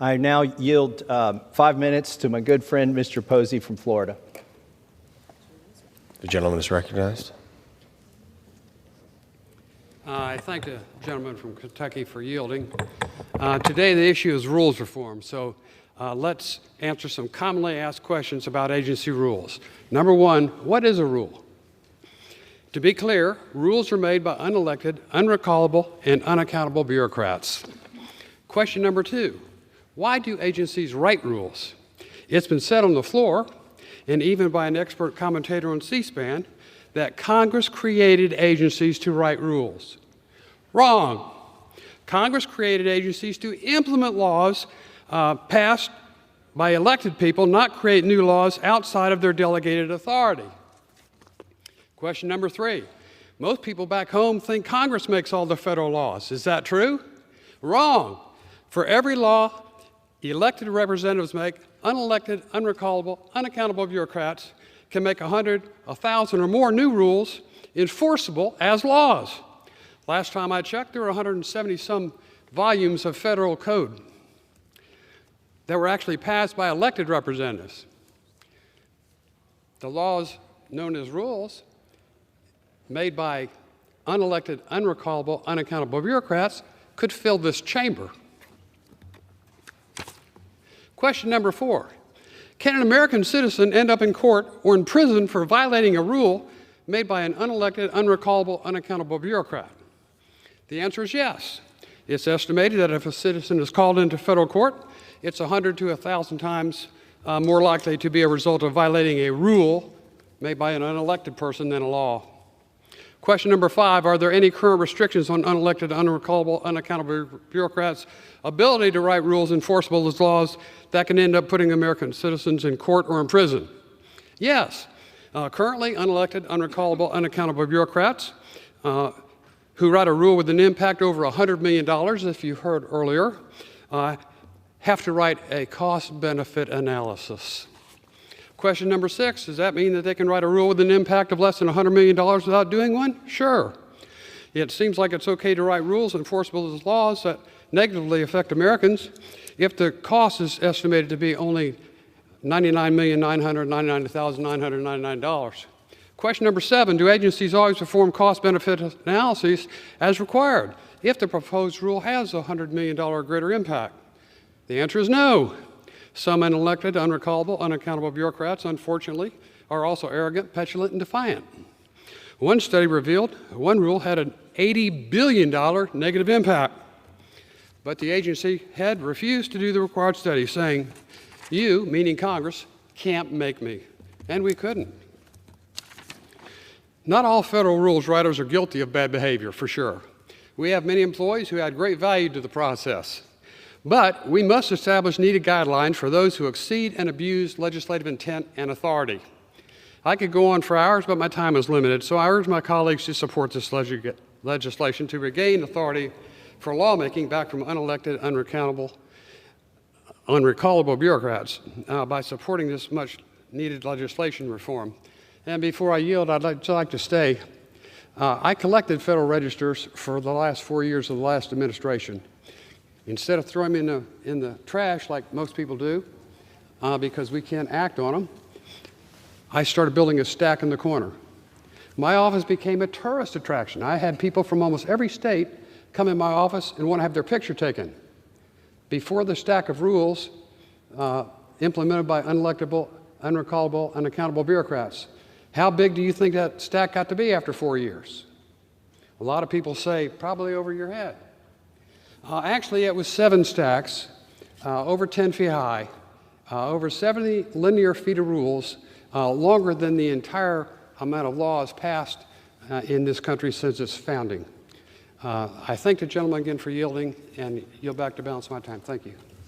I now yield 5 minutes to my good friend, Mr. Posey from Florida. The gentleman is recognized. I thank the gentleman from Kentucky for yielding. Today the issue is rules reform, so let's answer some commonly asked questions about agency rules. Number one, what is a rule? To be clear, rules are made by unelected, unrecallable, and unaccountable bureaucrats. Question number two, why do agencies write rules? It's been said on the floor, and even by an expert commentator on C-SPAN, that Congress created agencies to write rules. Wrong. Congress created agencies to implement laws passed by elected people, not create new laws outside of their delegated authority. Question number three. Most people back home think Congress makes all the federal laws. Is that true? Wrong. For every law elected representatives make, unelected, unrecallable, unaccountable bureaucrats can make 100, 1,000, or more new rules enforceable as laws. Last time I checked, there were 170-some volumes of federal code that were actually passed by elected representatives. The laws known as rules, made by unelected, unrecallable, unaccountable bureaucrats, could fill this chamber. Question number four, can an American citizen end up in court or in prison for violating a rule made by an unelected, unrecallable, unaccountable bureaucrat? The answer is yes. It's estimated that if a citizen is called into federal court, it's 100 to 1,000 times more likely to be a result of violating a rule made by an unelected person than a law. Question number five, are there any current restrictions on unelected, unrecallable, unaccountable bureaucrats' ability to write rules enforceable as laws that can end up putting American citizens in court or in prison? Yes. Currently, unelected, unrecallable, unaccountable bureaucrats who write a rule with an impact over $100 million, if you heard earlier, have to write a cost-benefit analysis. Question number six, does that mean that they can write a rule with an impact of less than $100 million without doing one? Sure. It seems like it's okay to write rules enforceable as laws that negatively affect Americans if the cost is estimated to be only $99,999,999. Question number seven, do agencies always perform cost-benefit analyses as required if the proposed rule has a $100 million or greater impact? The answer is no. Some unelected, unrecallable, unaccountable bureaucrats, unfortunately, are also arrogant, petulant, and defiant. One study revealed one rule had an $80 billion negative impact, but the agency head refused to do the required study, saying, you, meaning Congress, can't make me. And we couldn't. Not all federal rules writers are guilty of bad behavior, for sure. We have many employees who add great value to the process. But we must establish needed guidelines for those who exceed and abuse legislative intent and authority. I could go on for hours, but my time is limited, so I urge my colleagues to support this legislation to regain authority for lawmaking back from unelected, unrecallable bureaucrats by supporting this much needed legislation reform. And before I yield, I'd like to say, I collected federal registers for the last 4 years of the last administration. Instead of throwing them in the trash like most people do, because we can't act on them, I started building a stack in the corner. My office became a tourist attraction. I had people from almost every state come in my office and want to have their picture taken. Before the stack of rules implemented by unelectable, unrecallable, unaccountable bureaucrats, how big do you think that stack got to be after 4 years? A lot of people say probably over your head. Actually, it was 7 stacks, over 10 feet high, over 70 linear feet of rules, longer than the entire amount of laws passed in this country since its founding. I thank the gentleman again for yielding, and yield back to balance my time. Thank you.